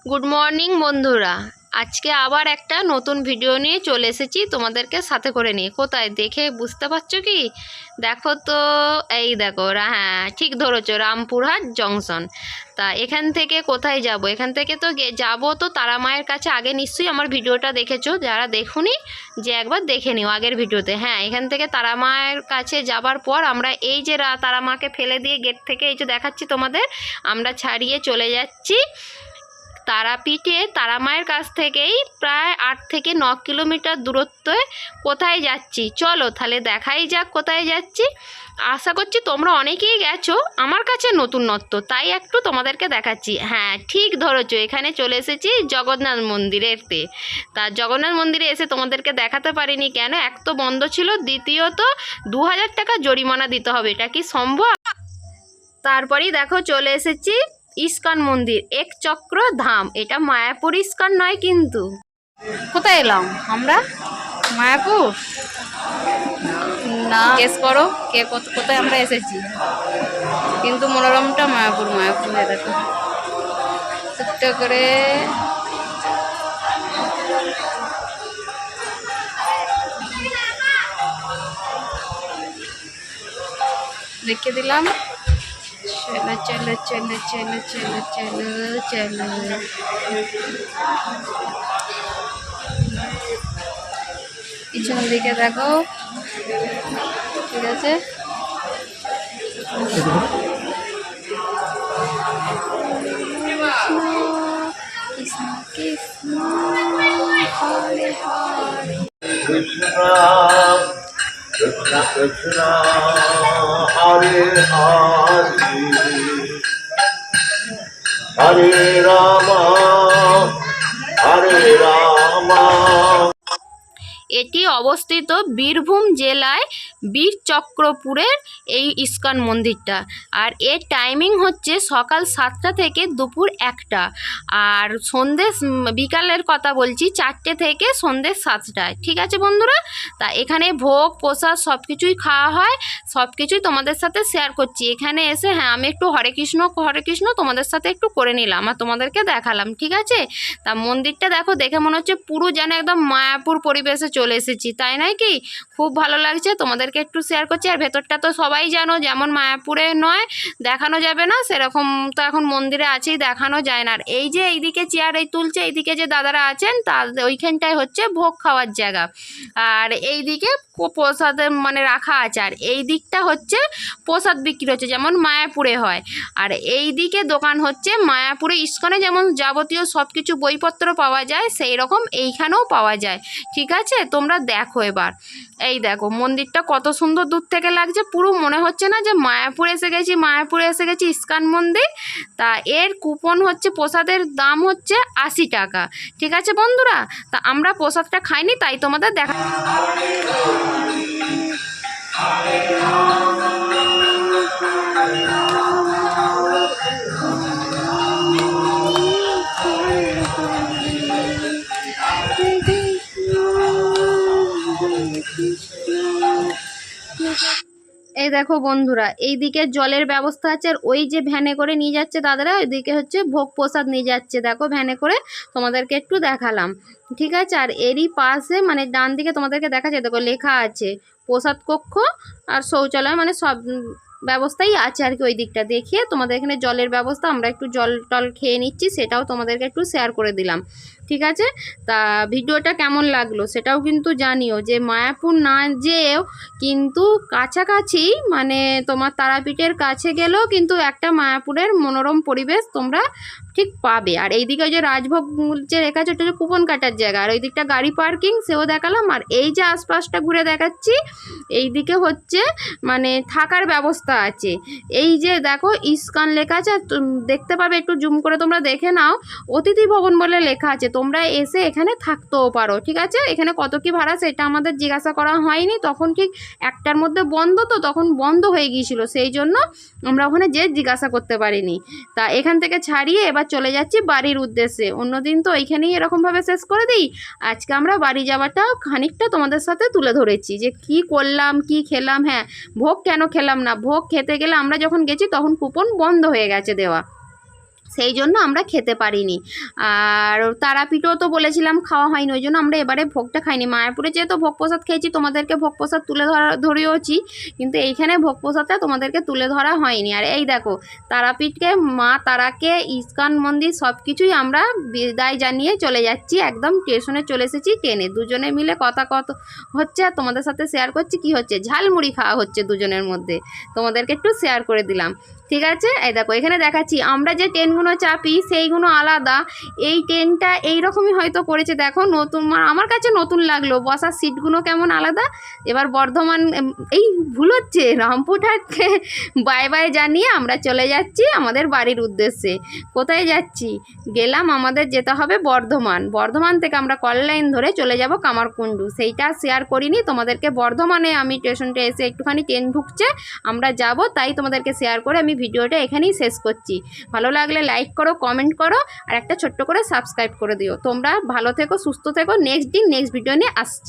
Good morning বন্ধুরা। আজকে আবার একটা নতুন ভিডিও নিয়ে চলে এসেছি তোমাদেরকে সাথে করে নিয়ে। কোথায় দেখে বুঝতে পারছো কি? দেখো তো, এই দেখো, হ্যাঁ ঠিক ধরেছো, রামপুরহাট জংশন। তা এখান থেকে কোথায় যাব? এখান থেকে তো যাবো তো তারা মায়ের কাছে। আগে নিশ্চয়ই আমার ভিডিওটা দেখেছো, যারা দেখুনি যে একবার দেখে নিও আগের ভিডিওতে। হ্যাঁ, এখান থেকে তারা মায়ের কাছে যাবার পর আমরা এই যে তারা মাকে ফেলে দিয়ে গেট থেকে এই যে দেখাচ্ছি তোমাদের, আমরা ছাড়িয়ে চলে যাচ্ছি তারাপীঠে। তারা মায়ের কাছ থেকেই প্রায় 8 থেকে 9 কিলোমিটার দূরত্বে কোথায় যাচ্ছি চলো তাহলে দেখাই যাক কোথায় যাচ্ছি। আশা করছি তোমরা অনেকেই গেছো, আমার কাছে নতুনত্ব তাই একটু তোমাদেরকে দেখাচ্ছি। হ্যাঁ ঠিক ধরেছো, এখানে চলে এসেছি জগন্নাথ মন্দিরেতে। তা জগন্নাথ মন্দিরে এসে তোমাদেরকে দেখাতে পারিনি কেন? এক তো বন্ধ ছিল, দ্বিতীয়ত 2000 টাকা জরিমানা দিতে হবে। এটা কি সম্ভব? তারপরেই দেখো চলে এসেছি ইস্কন মন্দির, এক চক্র ধাম। এটা মায়াপুর ইস্কন নয় কিন্তু। কোথায় এলাম আমরা? মায়াপুর না, গেস করো কে কোথায় আমরা এসেছি। কিন্তু মনোরমটা মায়াপুর। মায়াপুর দেখো ছোট্ট করে লিখে দিলাম। চলো চলো চলো চলো চলো চলো চলো। পিছন দিকে দেখো, ঠিক আছে। কৃষ্ণ কৃষ্ণ হরে হরে। কৃষ্ণ কৃষ্ণ কৃষ্ণ হরে হরে হরে রাম হরে রাম। এটি অবস্থিত বীরভূম জেলায় বীরচক্রপুরের এই ইস্কন মন্দিরটা। আর এর টাইমিং হচ্ছে সকাল 7টা থেকে দুপুর 1টা। আর বিকালের কথা বলছি, 4টে থেকে সন্ধ্যে 7টায়। ঠিক আছে বন্ধুরা? তা এখানে ভোগ প্রসাদ সব কিছুই খাওয়া হয়, সব কিছুই তোমাদের সাথে শেয়ার করছি। এখানে এসে হ্যাঁ আমি একটু হরে কৃষ্ণ তোমাদের সাথে একটু করে নিলাম আর তোমাদেরকে দেখালাম। ঠিক আছে? তা মন্দিরটা দেখো, দেখে মনে হচ্ছে পুরো যেন একদম মায়াপুর পরিবেশে চলে এসেছি, তাই নয় কি? খুব ভালো লাগছে, তোমাদেরকে একটু শেয়ার করছি। আর ভেতরটা তো সবাই জানো, যেমন মায়াপুরে নয় দেখানো যাবে না সেরকম তো এখন মন্দিরে আছেই, দেখানো যায় না। আর এই যে এইদিকে চেয়ার এই তুলছে, এইদিকে যে দাদারা আছেন তার ওইখানটায় হচ্ছে ভোগ খাওয়ার জায়গা। আর এইদিকে প্রসাদের মানে রাখা আছে। আর এই দিকটা হচ্ছে প্রসাদ বিক্রি হচ্ছে যেমন মায়াপুরে হয়। আর এই দিকে দোকান হচ্ছে মায়াপুরে ইস্কনে যেমন যাবতীয় সব কিছু বইপত্র পাওয়া যায়, সেই রকম এইখানেও পাওয়া যায়। ঠিক আছে, তোমরা দেখো এবার। এই দেখো মন্দিরটা কত সুন্দর দূর থেকে লাগছে, পুরো মনে হচ্ছে না যে মায়াপুরে এসে গেছি ইস্কন মন্দির। তা এর কুপন হচ্ছে, প্রসাদের দাম হচ্ছে 80 টাকা। ঠিক আছে বন্ধুরা? তা আমরা প্রসাদটা খাইনি তাই তোমাদের দেখা। এই দেখো বন্ধুরা, এইদিকে জলের ব্যবস্থা আছে। আর ওই যে ভ্যানে করে নিয়ে যাচ্ছে দাদারা, ওইদিকে হচ্ছে ভোগ প্রসাদ নিয়ে যাচ্ছে। দেখো ভ্যানে করে তোমাদেরকে একটু দেখালাম। ঠিক আছে? আর এরই পাশে মানে ডান দিকে তোমাদেরকে দেখাচ্ছে, দেখো লেখা আছে প্রসাদ কক্ষ আর শৌচালয়, মানে সব ব্যবস্থাই আছে আর কি। ওই দিকটা দেখিয়ে তোমাদের এখানে জলের ব্যবস্থা, আমরা একটু জল টল খেয়ে নিচ্ছি, সেটাও তোমাদেরকে একটু শেয়ার করে দিলাম। ঠিক আছে? তা ভিডিওটা কেমন লাগলো সেটাও কিন্তু জানিও। যে মায়াপুর না যেও কিন্তু কাছাকাছি, মানে তোমার তারাপীঠের কাছে গেলেও কিন্তু একটা মায়াপুরের মনোরম পরিবেশ তোমরা ঠিক পাবে। আর এইদিকে যে রাজভোগ যে রেখা আছে ওটা হচ্ছে কুপন কাটার জায়গা। আর ওই দিকটা গাড়ি পার্কিং, সেও দেখালাম। আর এই যে আশপাশটা ঘুরে দেখাচ্ছি, এই দিকে হচ্ছে মানে থাকার ব্যবস্থা আছে। এই যে দেখো ইস্কন লেখা আছে, দেখতে পাবে, একটু জুম করে তোমরা দেখে নাও। অতিথি ভবন বলে লেখা আছে, তোমরা এসে এখানে থাকতেও পারো। ঠিক আছে? এখানে কত কি ভাড়া সেটা আমাদের জিজ্ঞাসা করা হয়নি, তখন ঠিক 1টার মধ্যে বন্ধ, তো তখন বন্ধ হয়ে গিয়েছিল, সেই জন্য আমরা ওখানে যে জিজ্ঞাসা করতে পারিনি। তা এখান থেকে ছাড়িয়ে এবার চলে যাচ্ছি বাড়ির উদ্দেশ্যে। অন্যদিন তো এইখানেই এরকমভাবে শেষ করে দিই, আজকে আমরা বাড়ি যাওয়াটাও খানিকটা তোমাদের সাথে তুলে ধরেছি যে কি করলাম কি খেলাম। হ্যাঁ, ভোগ কেন খেলাম না, ভোগ খেতে গেলে আমরা যখন গেছি তখন কুপন বন্ধ হয়ে গেছে দেওয়া। সেই জন্য আমরা খেতে পারিনি। আর তারাপীঠও তো বলেছিলাম খাওয়া হয়নি, ওই জন্য আমরা এবারে ভোগটা খাইনি। মায়াপুরে যেহেতু ভোগ প্রসাদ খেয়েছি, তোমাদেরকে ভোগ প্রসাদ তুলে ধরিয়েছি, কিন্তু এইখানে ভোগ প্রসাদটা তোমাদেরকে তুলে ধরা হয়নি। আর এই দেখো তারাপীঠকে, মা তারাকে, ইস্কন মন্দির সব কিছুই আমরা বিদায় জানিয়ে চলে যাচ্ছি। একদম স্টেশনে চলে এসেছি, ট্রেনে দুজনে মিলে কথা হচ্ছে, আর তোমাদের সাথে শেয়ার করছি কি হচ্ছে। ঝালমুড়ি খাওয়া হচ্ছে দুজনের মধ্যে, তোমাদেরকে একটু শেয়ার করে দিলাম। ঠিক আছে, এই দেখো এখানে দেখাচ্ছি আমরা যে ট্রেনগুলো চাপি সেইগুলো আলাদা, এই ট্রেনটা এইরকমই হয়তো করেছে। দেখো নতুন, আমার কাছে নতুন লাগলো, বসার সিটগুলো কেমন আলাদা। এবার বর্ধমান, এই ভুল হচ্ছে, রামপুরহাটকে বাই বাই জানিয়ে আমরা চলে যাচ্ছি আমাদের বাড়ির উদ্দেশ্যে। কোথায় যাচ্ছি? গেলাম, আমাদের যেতে হবে বর্ধমান। বর্ধমান থেকে আমরা কললাইন ধরে চলে যাব কামারকুণ্ডু, সেইটা শেয়ার করিনি তোমাদেরকে। বর্ধমানে আমি স্টেশনটা এসে একটুখানি ট্রেন ঢুকছে, আমরা যাব, তাই তোমাদেরকে শেয়ার করে আমি ভিডিওটা এখানেই শেষ করছি। ভালো লাগলে লাইক করো, কমেন্ট করো, আর একটা ছোট্ট করে সাবস্ক্রাইব করে দিও। তোমরা ভালো থেকো, সুস্থ থেকো। নেক্সট দিন নেক্সট ভিডিও নিয়ে আসছি।